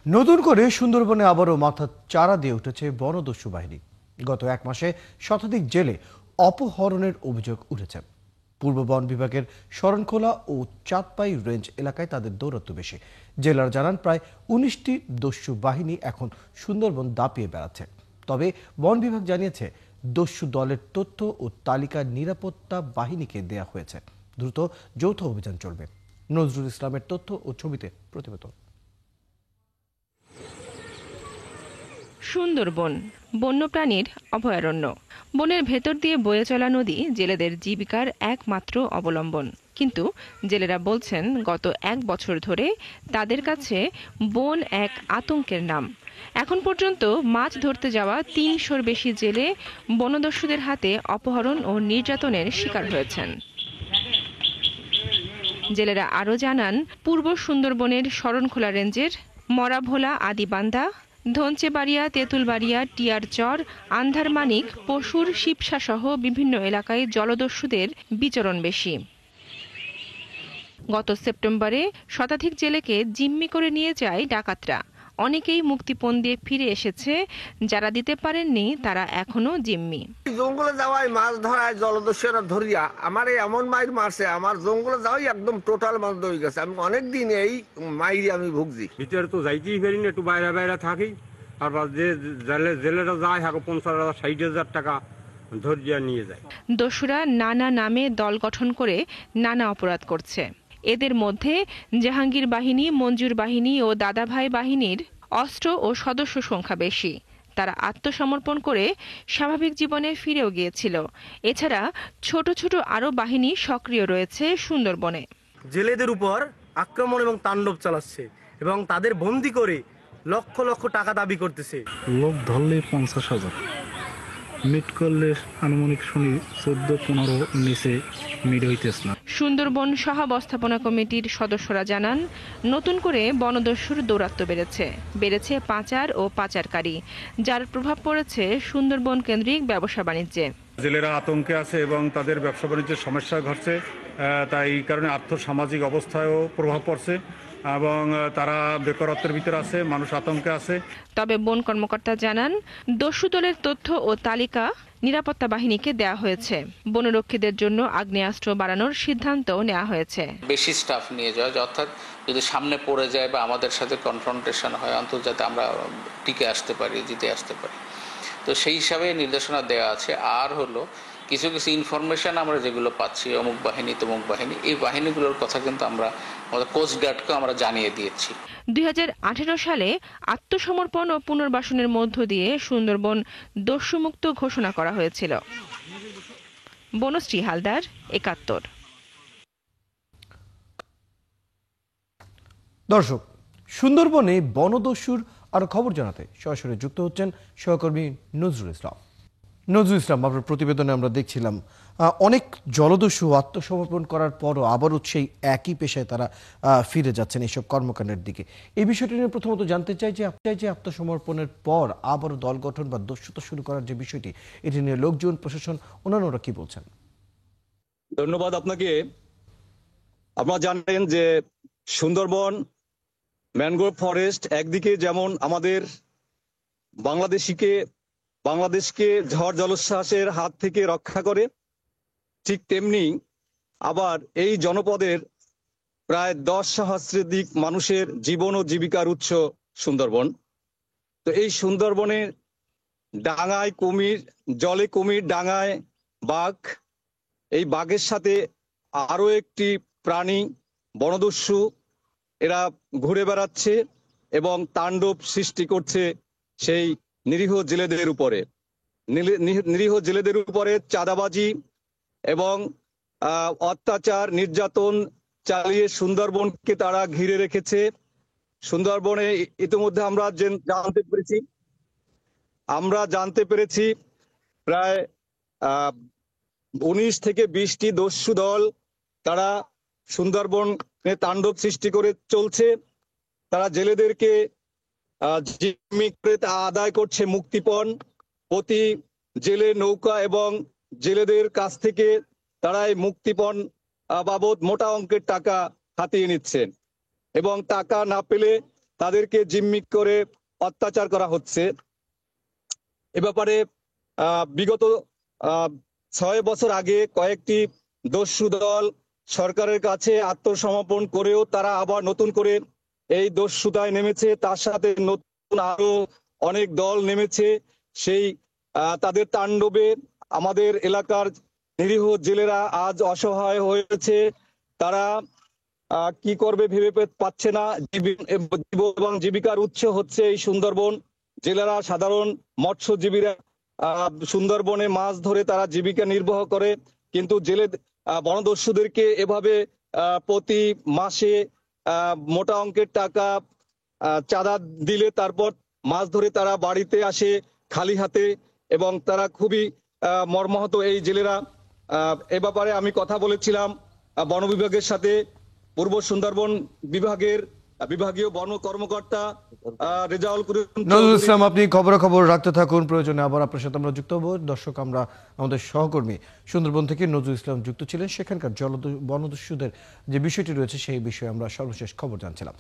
নতুন করে সুন্দরবনে আবারও মাথা চারা দিয়ে উঠেছে বনদস্যু বাহিনী। গত এক মাসে শতাধিক জেলে অপহরণের অভিযোগ উঠেছে। পূর্ব বন বিভাগের শরণখোলা ও চাঁদপাই রেঞ্জ এলাকায় তাদের দৌরাত্ম্য বেশি। জেলার জানান প্রায় ১৯টি দস্যু বাহিনী এখন সুন্দরবন দাপিয়ে বেড়াচ্ছে। তবে বন বিভাগ জানিয়েছে দস্যু দলের তথ্য ও তালিকা নিরাপত্তা বাহিনীকে দেয়া হয়েছে। দ্রুত যৌথ অভিযান চলবে। নজরুল ইসলামের তথ্য ও ছবিতে প্রতিবেদন। সুন্দরবন বন্যপ্রাণীর অভয়ারণ্য। বনের ভেতর দিয়ে বয়ে চলা নদী জেলেদের জীবিকার একমাত্র অবলম্বন। কিন্তু জেলেরা বলছেন গত এক বছর ধরে তাদের কাছে বন এক আতঙ্কের নাম। এখন পর্যন্ত মাছ ধরতে যাওয়া ৩০০-র বেশি জেলে বনদস্যুদের হাতে অপহরণ ও নির্যাতনের শিকার হয়েছেন। জেলেরা আরও জানান, পূর্ব সুন্দরবনের শরণখোলা রেঞ্জের মরাভোলা, আদিবান্ধা, ধনচেবাড়িয়া, তেঁতুলবাড়িয়া, টিয়ারচর, আন্ধারমানিক, পশুর, শিবসা সহ বিভিন্ন এলাকায় জলদস্যুদের বিচরণ বেশি। গত সেপ্টেম্বরে শতাধিক জেলেকে জিম্মি করে নিয়ে যায় ডাকাতরা। অনেকেই মুক্তিপণ দিয়ে ফিরে এসেছে। যারা দিতে পারেননি তারা এখনো জিম্মি। জঙ্গলে যাওয়াই মাছ ধরায় জলদস্যুরা ধরিয়া আমার এমন মাইর মারছে, আমার জঙ্গলে যাওয়াই একদম টোটাল মাছ ধরে গেছে। আমি অনেকদিন এই মাইরে আমি ভুগছি। ভিতরে তো যাইতেই পারি না, একটু বাইরে বাইরে থাকি। তারপর যে জেলেরা যায় 50,000 60,000 টাকা ধরিয়া নিয়ে যায়। দস্যুরা নানা নামে দল গঠন করে নানা অপরাধ করছে। এদের মধ্যে জাহাঙ্গীর বাহিনী, মঞ্জুর বাহিনী ও দাদাভাই বাহিনীর অস্ত্র ও সদস্য সংখ্যা বেশি। তারা আত্মসমর্পণ করে স্বাভাবিক জীবনে ফিরেও গিয়েছিল। এছাড়া ছোট ছোট আরও বাহিনী সক্রিয় রয়েছে সুন্দরবনে। জেলেদের উপর আক্রমণ এবং তাণ্ডব চালাচ্ছে এবং তাদের বন্দি করে লক্ষ লক্ষ টাকা দাবি করতেছে। লোক ধরলে 50,000, মিট করলে আনুমানিক শুনি 14-15 নিচে মিট হইতেছে না। সুন্দরবন সহাবস্থাপনা কমিটির সদস্যরা জানান, নতুন করে বনদস্যুর দৌরাত্ম্য বেড়েছে পাচার ও পাচারকারী, যার প্রভাব পড়েছে সুন্দরবন কেন্দ্রিক ব্যবসা বাণিজ্যে। জেলেরা আতঙ্কে আছে এবং তাদের ব্যবসা বাণিজ্যের সমস্যা ঘটছে। তাই এই কারণে আর্থসামাজিক অবস্থায়ও প্রভাব পড়ছে এবং তারা বেকারত্বের ভিতরে আছে, মানুষ আতঙ্কে আছে। তবে বন কর্মকর্তা জানান, দস্যু দলের তথ্য ও তালিকা নিরাপত্তা বাহিনীকে দেয়া হয়েছে। বনরক্ষীদের জন্য আগ্নেয়াস্ত্র বাড়ানোর সিদ্ধান্তও নেওয়া হয়েছে। বেশি স্টাফ নিয়ে যাওয়া, অর্থাৎ যদি সামনে পড়ে যায় বা আমাদের সাথে কনফ্রন্টেশন হয়, অন্তত যাতে আমরা টিকে আসতে পারি, জিতে আসতে পারি। তো সেই হিসাবে নির্দেশনা দেওয়া আছে। আর হলো কিছু কিছু ইনফরমেশন আমরা যেগুলো পাচ্ছি, অমুক বাহিনী তমুক বাহিনী, এই বাহিনীগুলোর কথা কিন্তু আমরা আমাদের কোস্টগার্ডকে আমরা জানিয়ে দিয়েছি। 2018 সালে আত্মসমর্পণ ও পুনর্বাসনের মধ্য দিয়ে সুন্দরবন দস্যুমুক্ত ঘোষণা করা হয়েছিল। বনশ্রী হালদার, 71। দর্শক, সুন্দরবনে বনদস্যুর আরো খবর জানাতে সরাসরি যুক্ত হচ্ছেন সহকর্মী নজরুল ইসলাম। নজরুল ইসলাম, আপনার প্রতিবেদনে আমরা দেখছিলাম অনেক জলদস্যু আত্মসমর্পণ করার পরও আবারও সেই একই পেশায় তারা ফিরে যাচ্ছেন এইসব কর্মকাণ্ডের দিকে। এই বিষয়টি নিয়ে প্রথমত জানতে চাই যে আত্মসমর্পণের পর আবারও দল গঠন বা দস্যুতা শুরু করার যে বিষয়টি, এটি নিয়ে লোকজন, প্রশাসন, অন্যান্যরা কি বলছেন? ধন্যবাদ আপনাকে। আপনারা জানেন যে সুন্দরবন ম্যানগ্রোভ ফরেস্ট একদিকে যেমন আমাদের বাংলাদেশকে ঝড় জলোচ্ছ্বাসের হাত থেকে রক্ষা করে, ঠিক তেমনি আবার এই জনপদের প্রায় 10 সহস্রাধিক মানুষের জীবন ও জীবিকার উৎস সুন্দরবন। তো এই সুন্দরবনে ডাঙায় কুমির, জলে কুমির, ডাঙায় বাঘ, এই বাঘের সাথে আরো একটি প্রাণী বনদস্যু, এরা ঘুরে বেড়াচ্ছে এবং তাণ্ডব সৃষ্টি করছে সেই নিরীহ জেলেদের উপরে চাঁদাবাজি এবং অত্যাচার, নির্যাতন চালিয়ে সুন্দরবনকে তারা ঘিরে রেখেছে। সুন্দরবনে ইতিমধ্যে আমরা জানতে পেরেছি প্রায় 19 থেকে 20টি দস্যু দল তারা সুন্দরবনে তাণ্ডব সৃষ্টি করে চলছে। তারা জেলেদেরকে জিম্মি করে আদায় করছে মুক্তিপণ। প্রতি জেলে নৌকা এবং জেলেদের কাছ থেকে তারা এই মুক্তিপণ বাবদ মোটা অঙ্কের টাকা হাতিয়ে নিচ্ছেন এবং টাকা না পেলে তাদেরকে জিম্মি করে অত্যাচার করা হচ্ছে। এ ব্যাপারে বিগত 6 বছর আগে কয়েকটি দস্যু দল সরকারের কাছে আত্মসমর্পণ করেও তারা আবার নতুন করে এই দস্যুতায় নেমেছে। তার সাথে নতুন আরো অনেক দল নেমেছে। সেই তাদের তাণ্ডবে আমাদের এলাকার নিরীহ জেলেরা আজ অসহায় হয়েছে। তারা কি করবে ভেবে পাচ্ছে না। এবং জীবিকার উৎস হচ্ছে এই সুন্দরবন। জেলেরা সাধারণ মৎস্যজীবীরা সুন্দরবনে মাছ ধরে তারা জীবিকা নির্বাহ করে, কিন্তু জেলে বনদস্যুদেরকে এভাবে প্রতি মাসে মোটা অঙ্কের টাকা চাঁদা দিলে তারপর মাছ ধরে তারা বাড়িতে আসে খালি হাতে, এবং তারা খুবই মর্মাহত এই জেলেরা। এ ব্যাপারে আমি কথা বলেছিলাম বন বিভাগের সাথে। পূর্ব সুন্দরবন বিভাগীয় বন কর্মকর্তা রেজাউল করিম নজরুল ইসলাম, আপনি খবর রাখতে থাকুন, প্রয়োজনে আবার আপনার সাথে আমরা যুক্ত হব। দর্শক, আমরা আমাদের সহকর্মী সুন্দরবন থেকে নজরুল ইসলাম যুক্ত ছিলেন, সেখানকার বনদস্যুদের যে বিষয়টি রয়েছে সেই বিষয়ে আমরা সর্বশেষ খবর জানছিলাম।